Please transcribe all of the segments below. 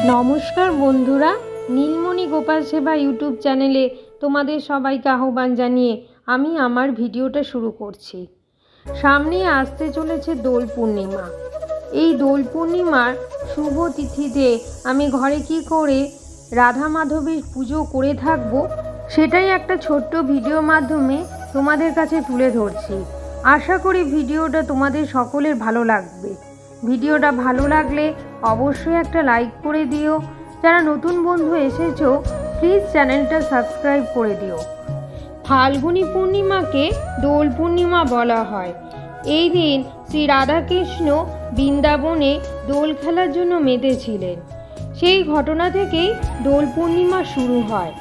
নমস্কার বন্ধুরা, নীলমণি গোপাল সেবা ইউটিউব চ্যানেলে তোমাদের সবাইকে আহ্বান জানিয়ে আমি আমার ভিডিওটা শুরু করছি। সামনে আসতে চলেছে দোল পূর্ণিমা। এই দোল পূর্ণিমার শুভ তিথিতে আমি ঘরে কি করে রাধা মাধবের পুজো করে থাকবো সেটাই একটা ছোট্ট ভিডিওর মাধ্যমে তোমাদের কাছে তুলে ধরছি। আশা করি ভিডিওটা তোমাদের সকলের ভালো লাগবে। ভিডিওটা ভালো লাগলে অবশ্যই একটা লাইক করে দিও। যারা নতুন বন্ধু এসেছো প্লিজ চ্যানেলটা সাবস্ক্রাইব করে দিও। ফাল্গুনী পূর্ণিমাকে দোল পূর্ণিমা বলা হয়। এই দিন শ্রী রাধাকৃষ্ণ বৃন্দাবনে দোল খেলার জন্য মেতেছিলেন। সেই ঘটনা থেকেই দোল পূর্ণিমা শুরু হয়।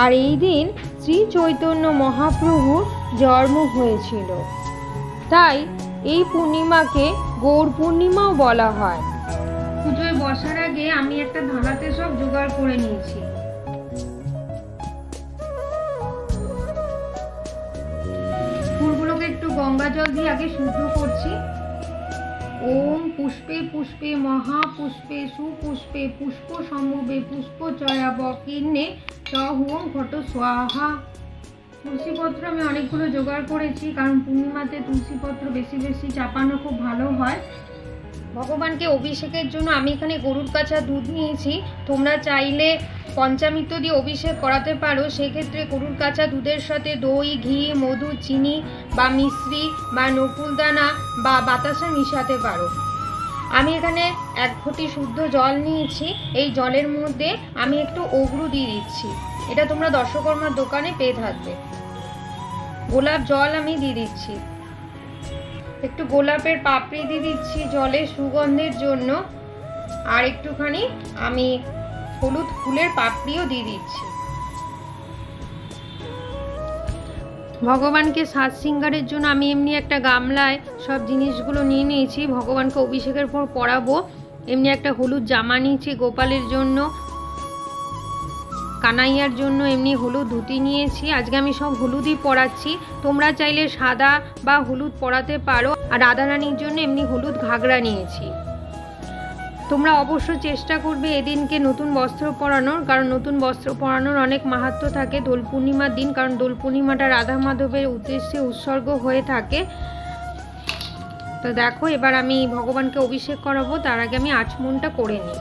আর এই দিন শ্রী চৈতন্য মহাপ্রভুর জন্ম হয়েছিল। তাই এই পূর্ণিমাকে গৌর পূর্ণিমাও বলা হয়। পুজোয় বসার আগে আমি একটা থালাতে সব জোগাড় করে নিয়েছি। ফুলগুলোকে একটু গঙ্গা জল দিয়ে আগে শুদ্ধ করছি। ওম পুষ্পে পুষ্পে মহাপুষ্পে সুপুষ্পে পুষ্প সম্ভবে পুষ্পচয়াব কীর্ণে চ হুম ঘট স্বাহা। তুলসীপত্র আমি অনেকগুলো জোগাড় করেছি, কারণ পূর্ণিমাতে তুলসীপত্র বেশি বেশি চাপানো খুব ভালো হয়। ভগবানকে অভিষেকের জন্য আমি এখানে গরুর কাঁচা দুধ নিয়েছি। তোমরা চাইলে পঞ্চামৃত দিয়ে অভিষেক করাতে পারো। সেক্ষেত্রে গরুর কাঁচা দুধের সাথে দই, ঘি, মধু, চিনি বা মিশ্রি বা নকুলদানা বা বাতাসা মিশাতে পারো। আমি এখানে 1 ঘটি শুদ্ধ জল নিয়েছি। এই জলের মধ্যে আমি একটু অগরু দিয়ে দিচ্ছি। এটা তোমরা দশকর্মার দোকানে পেয়ে থাকবে। গোলাপ জল আমি দিয়ে দিচ্ছি। একটু গোলাপের পাপড়ি দিয়ে দিচ্ছি জলের সুগন্ধের জন্য। আর একটুখানি আমি হলুদ ফুলের পাপড়িও দিয়ে দিচ্ছি। ভগবানকে সাজ শৃঙ্গারের জন্য আমি এমনি একটা গামলায় সব জিনিসগুলো নিয়ে নিয়েছি। ভগবানকে অভিষেকের পর পরাবো। এমনি একটা হলুদ জামা নিয়েছি গোপালের জন্য, কানাইয়ার জন্য এমনি হলুদ ধুতি নিয়েছি। আজকে আমি সব হলুদই পরাচ্ছি। তোমরা চাইলে সাদা বা হলুদ পরাতে পারো। আর রাধারানীর জন্য এমনি হলুদ ঘাগরা নিয়েছি। তোমরা অবশ্য চেষ্টা করবে এদিনকে নতুন বস্ত্র পরানোর, কারণ নতুন বস্ত্র পরানোর অনেক মাহাত্ম্য থাকে দোল পূর্ণিমার দিন। কারণ দোল পূর্ণিমাটা রাধা মাধবের উদ্দেশ্যে উৎসর্গ হয়ে থাকে। তো দেখো, এবার আমি ভগবানকে অভিষেক করাবো। তার আগে আমি আচমনটা করে নিই।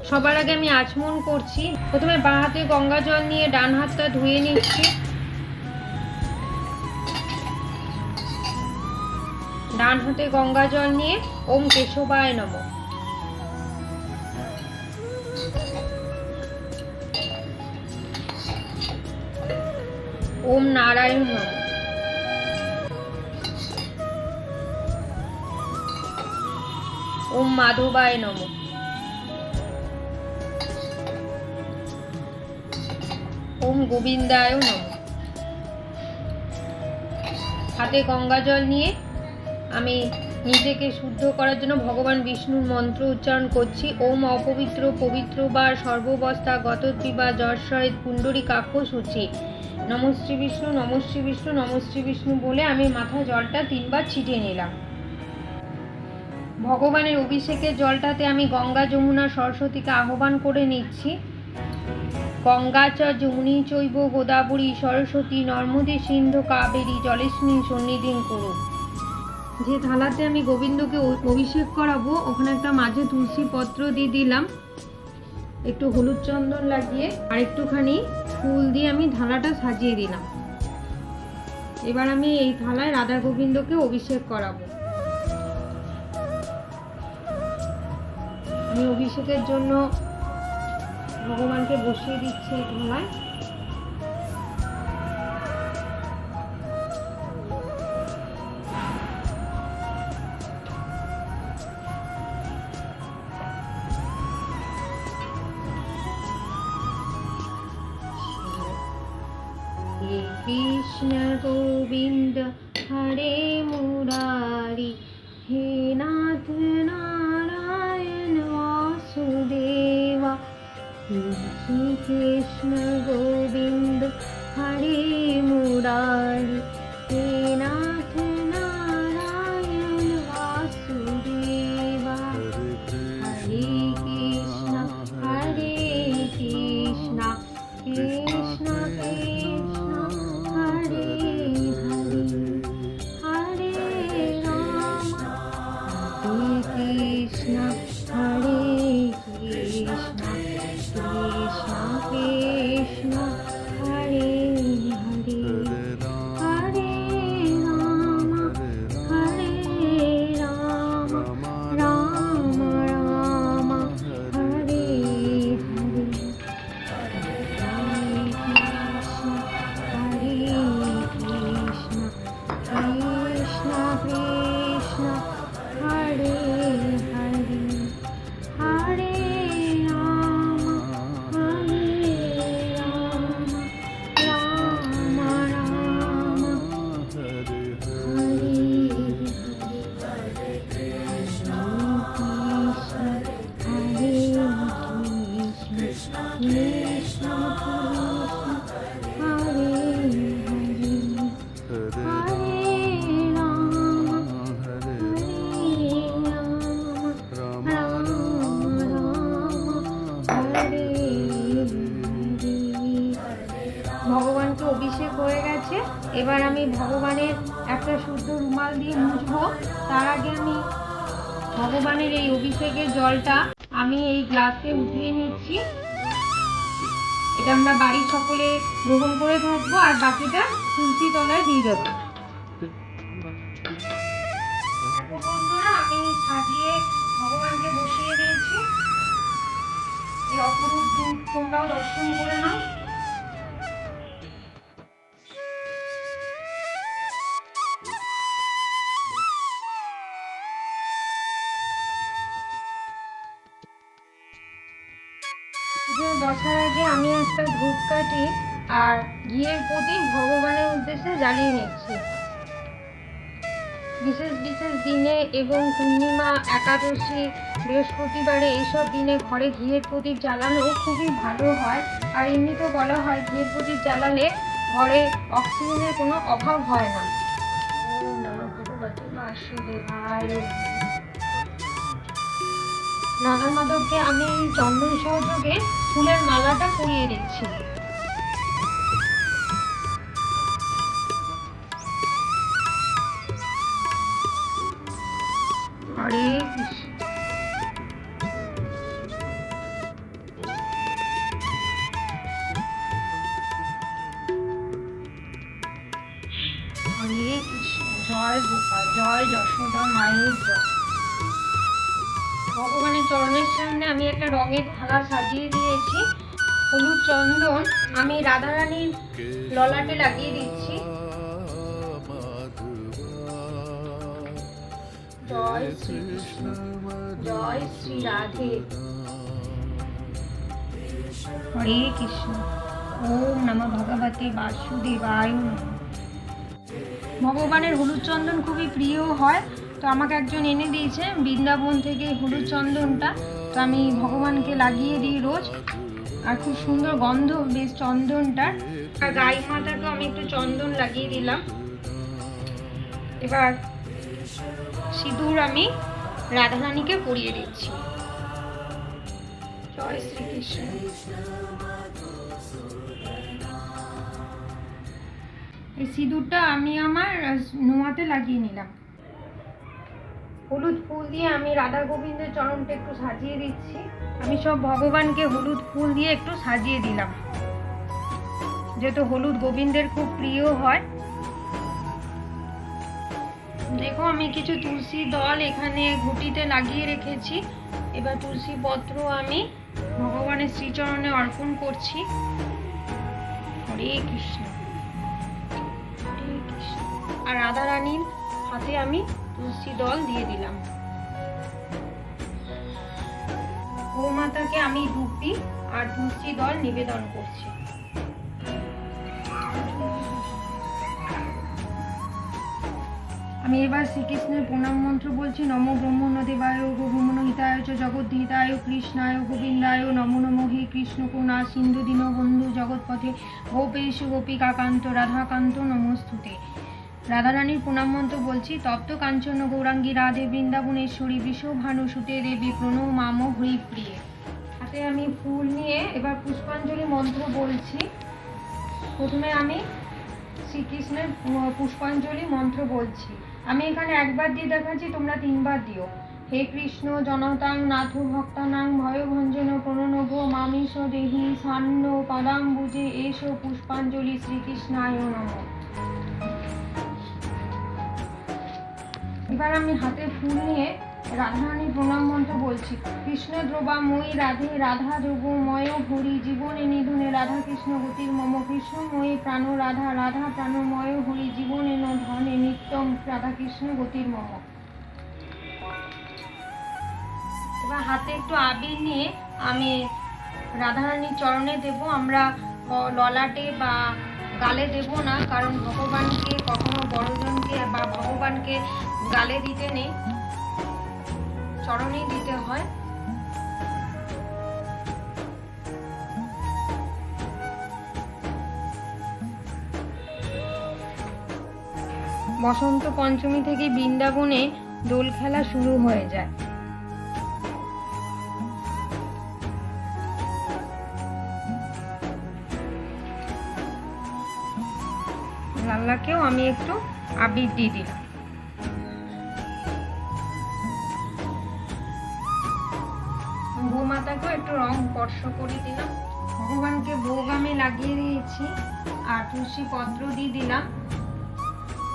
সবার আগে আমি আচমন করছি। প্রথমে বাঁ হাতে গঙ্গা জল নিয়ে ডান হাতটা ধুয়ে নিচ্ছি। ডান হাতে গঙ্গা জল নিয়ে ওম কেশবায় নমঃ। ওম নারায়ণ নমঃ। ওম মাধবায় নমঃ। ওম গোবিন্দায় নমঃ। হাতে গঙ্গা জল নিয়ে আমি নিজেকে শুদ্ধ করার জন্য ভগবান বিষ্ণুর মন্ত্র উচ্চারণ করছি। ওম অপবিত্র পবিত্র বা সর্ববস্থা গতদ্বিবা যশ্বরেদ পুণ্ডরী কাক্ষ সূচি নমশ্রী বিষ্ণু নমশ্রী বিষ্ণু নমশ্রী বিষ্ণু বলে আমি মাথায় জলটা 3 বার ছিটিয়ে নিলাম। ভগবানের অভিষেকের জলটাতে আমি গঙ্গা, যমুনা, সরস্বতীকে আহ্বান করে নিচ্ছি। গঙ্গা চ যমুনী চৈব গোদাবরী সরস্বতী নর্মদে সিন্ধু কাবেরী জলেস্মিন সন্নিধিং কুরু। যে থালাতে আমি গোবিন্দকে অভিষেক করাবো ওখানে একটা মাঝে তুলসী পত্র দিয়ে দিলাম, একটু হলুদ চন্দন লাগিয়ে আর একটুখানি ফুল দিয়ে আমি থালাটা সাজিয়ে দিলাম। এবার আমি এই থালায় রাধা গোবিন্দকে অভিষেক করাবো। আমি অভিষেকের জন্য ভগবানকে বসিয়ে দিচ্ছি এই থালায়। কৃষ্ণ গোবিন্দ হরে মুরারি হে নাথ নারায়ণ বাসুদেবা। শ্রী কৃষ্ণ গোবিন্দ হরে মুরারি হে নাথ নারায়ণ বাসুদেবা। হরে গেছে। এবার আমি ভগবানের একটা শুদ্ধ রুমাল দিয়ে মুছবো। তার আগে আমি ভগবানের এই অভিষেকের জলটা আমি এই গ্লাসে উঠিয়ে নিচ্ছি। এটা আমরা বাড়ির সকলে গ্রহণ করে থাকবো, আর বাকিটা তুলসী তলায় দিয়ে দেবো। বন্ধুরা, আমি সাজিয়ে ভগবানকে বসিয়ে দিয়েছি। এই অপরূপ রূপ তোমরাও দর্শন করে নাও। বসার আগে আমি একটা ধূপকাঠি আর ঘিয়ের প্রদীপ ভগবানের উদ্দেশ্যে জ্বালিয়ে নিচ্ছি। বিশেষ বিশেষ দিনে এবং পূর্ণিমা, একাদশী, বৃহস্পতিবারে এইসব দিনে ঘরে ঘিয়ের প্রদীপ জ্বালানো খুবই ভালো হয়। আর এমনিতেও বলা হয় ঘিয়ের প্রদীপ জ্বালালে ঘরে অক্সিজেনের কোনো অভাব হয় না। নাগা মাধবকে আমি এই চন্দন সহযোগে ফুলের মালাটা পরিয়ে দিচ্ছি। হরে কৃষ্ণ। হরে কৃষ্ণ। জয় গোপাল, জয় যশোদা মায়ের জয়। ভগবানের চরণের সামনে আমি একটা রঙের থালা সাজিয়ে দিয়েছি। হলুদ চন্দন আমি রাধারানীর ললাটে লাগিয়ে দিচ্ছি। জয় শ্রীকৃষ্ণ, জয় শ্রী রাধে। হরে কৃষ্ণ। ওম নমঃ ভগবতে বাসুদেবায় নমঃ। ভগবানের হলুদ চন্দন খুবই প্রিয় হয়, তো আমাকে একজন এনে দিয়েছে বৃন্দাবন থেকে হলুদ চন্দনটা। তো আমি ভগবানকে লাগিয়ে দিই রোজ, আর খুব সুন্দর গন্ধ বেশ চন্দনটার। আর গাই মাতাকেও আমি একটু চন্দন লাগিয়ে দিলাম। এবার সিঁদুর আমি রাধারানীকে পরিয়ে দিচ্ছি। জয় শ্রীকৃষ্ণ। এই সিঁদুরটা আমি আমার নোয়াতে লাগিয়ে নিলাম। হলুদ ফুল দিয়ে আমি রাধা গোবিন্দের চরণটা একটু সাজিয়ে দিচ্ছি। আমি সব ভগবানকে হলুদ ফুল দিয়ে একটু সাজিয়ে দিলাম, যেহেতু হলুদ গোবিন্দের খুব প্রিয় হয়। দেখো, আমি কিছু তুলসী দল এখানে ঘুঁটিতে লাগিয়ে রেখেছি। এবার তুলসী পত্র আমি ভগবানের শ্রীচরণে অর্পণ করছি। হরে কৃষ্ণ, হরে কৃষ্ণ। আর রাধারানীর হাতে আমি তুলসী দল দিয়ে দিলাম। গোমাতাকে আমি ধূপটি আর তুলসী দল নিবেদন করছি। আমি এবার শ্রীকৃষ্ণের প্রণাম মন্ত্র বলছি। নমো ব্রহ্মণদেবায় গোভূমন হিতায় চ জগদ্ধিতায় কৃষ্ণায় গোবিন্দায় নমো নমঃ। হে কৃষ্ণ করুণা সিন্ধু দীনবন্ধু জগৎপথে গোপেশু গোপিকাকান্ত রাধাকান্ত নমস্তুতে। রাধারানীর প্রণাম মন্ত্র বলছি। তপ্ত কাঞ্চন গৌরাঙ্গী রাধে বৃন্দাবনেশ্বরী বিশ্বভানুসুতে দেবী প্রণমাম হরিপ্রিয়ে। হাতে আমি ফুল নিয়ে এবার পুষ্পাঞ্জলি মন্ত্র বলছি। প্রথমে আমি শ্রীকৃষ্ণের পুষ্পাঞ্জলি মন্ত্র বলছি। আমি এখানে একবার দিয়ে দেখাচ্ছি, তোমরা 3 বার দিও। হে কৃষ্ণ জনতাং নাথ ভক্তানাং ভয়ভঞ্জন প্রণনভ মামিষ দেহি সান্ন পদাম্বুজে এষ পুষ্পাঞ্জলি শ্রীকৃষ্ণায় নমঃ। এবার আমি হাতে ফুল নিয়ে রাধারানীর প্রণাম মন্ত্র বলছি। কৃষ্ণ দ্রবাময়ী রাধে রাধা যোগময় হরি জীবনে নিধনে রাধা কৃষ্ণ গতির মম। কৃষ্ণময়ী প্রাণ রাধা রাধা প্রাণময় হরি জীবনে ধনে নিত্যম রাধা কৃষ্ণ গতির মম। এবার হাতে একটু আবির নিয়ে আমি রাধারানীর চরণে দেব। আমরা ললাটে বা গালে দেব না, কারণ ভগবানকে কখনো বড়জনকে বা ভগবানকে গালে দিতে নেই, চরণেই দিতে হয়। বসন্ত পঞ্চমী থেকে বৃন্দাবনে দোল খেলা শুরু হয়ে যায়। গঙ্গাকেও আমি একটু আবির দিয়ে দিলাম। গোমাতাকেও একটু রং স্পর্শ করে দিলাম। ভগবানকে ভোগ আমি লাগিয়ে দিয়েছি আর তুলসী পত্র দিয়ে দিলাম।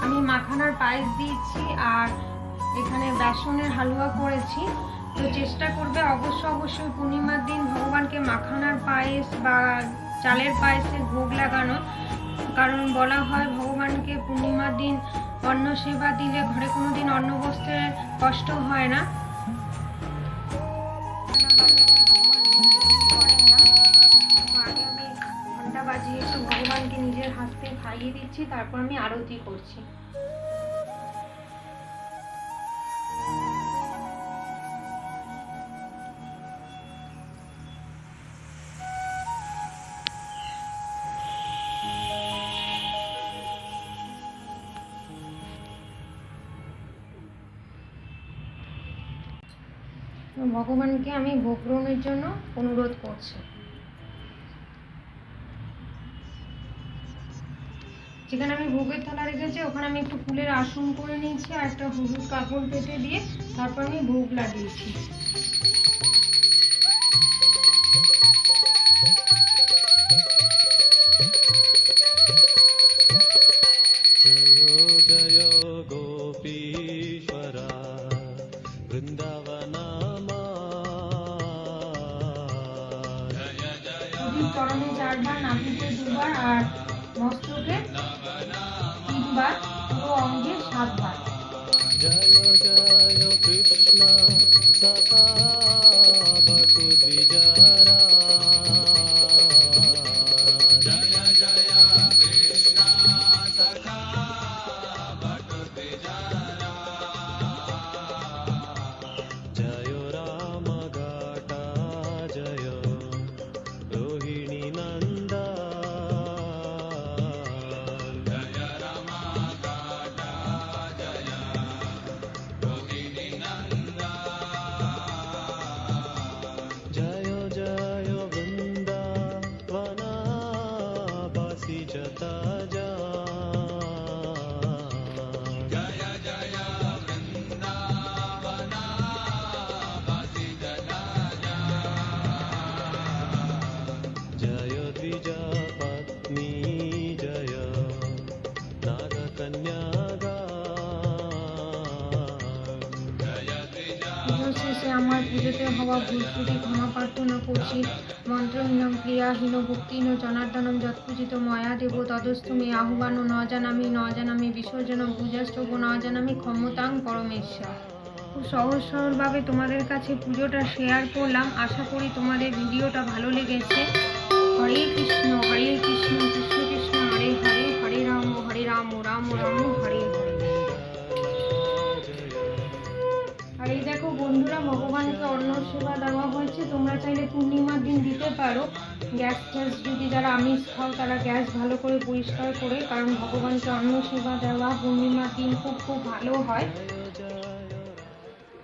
আমি মাখানার পায়েস দিয়েছি আর এখানে বেসনের হালুয়া করেছি। তো চেষ্টা করবে অবশ্যই পূর্ণিমার দিন ভগবানকে মাখানার পায়েস বা চালের পায়েসের ভোগ লাগানো, কারণ বলা হয় ভগবানকে পূর্ণিমার দিন অন্ন সেবা দিলে ঘরে কোনোদিন অন্ন বস্ত্রের কষ্ট হয় না। আগে আমি ঘন্টা বাজিয়ে একটু ভগবানকে নিজের হাতে খাইয়ে দিচ্ছি, তারপর আমি আরতি করছি। ভগবানকে আমি ভোগ গ্রহণের জন্য অনুরোধ করছি। যেখানে আমি ভোগের থালা রেখেছি ওখানে আমি একটু ফুলের আসন করে নিয়েছি আর একটা হলুদ কাপড় পেতে দিয়ে তারপর আমি ভোগ লাগিয়েছি। চরণে 4 বার, নাভিতে 2 বার আর মস্তকে 3 বার, পুরো অঙ্গে 7 বার। জয় জয় কৃষ্ণ সখা বটু দ্বিজারা, জয় জয় কৃষ্ণ সখা বটু দ্বিজারা, জয় রাম গাটা জয় রোহিণী নন্দা, জয় রাম গাটা জয় রোহিণী নন্দা, জয় জয় বৃন্দাবনাবাসী যতা যা, জয় জয় বৃন্দাবনাবাসী যতা যা, জয় দ্বিজা পত্নী জয় নাগকন্যা গা, জয় দ্বিজা। পুজো শেষে আমার পুজোতে হওয়া ভুল ত্রুটি ক্ষমা প্রার্থনা করছি। মন্ত্রহীনম ক্রিয়াহীন ভক্তিহীন জনার্দনম যৎপূজিত ময়া দেব তদস্তমে আহ্বান ন জানামি বিসর্জনম পূজাস্তব ন জানামি ক্ষমতাং পরমেশ্বর। খুব সহজ সরলভাবে তোমাদের কাছে পুজোটা শেয়ার করলাম। আশা করি তোমাদের ভিডিওটা ভালো লেগেছে। হরে কৃষ্ণ কৃষ্ণ কৃষ্ণ হরে হরে, হরে রাম রাম রাম হরে হরে। আর এই দেখো বন্ধুরা, ভগবানকে অন্ন সেবা দেওয়া হয়েছে। তোমরা চাইলে পূর্ণিমার দিন দিতে পারো। গ্যাস যদি যারা আমিষ খাও তারা গ্যাস ভালো করে পরিষ্কার করে, কারণ ভগবানকে অন্ন সেবা দেওয়া পূর্ণিমার দিন খুব ভালো হয়।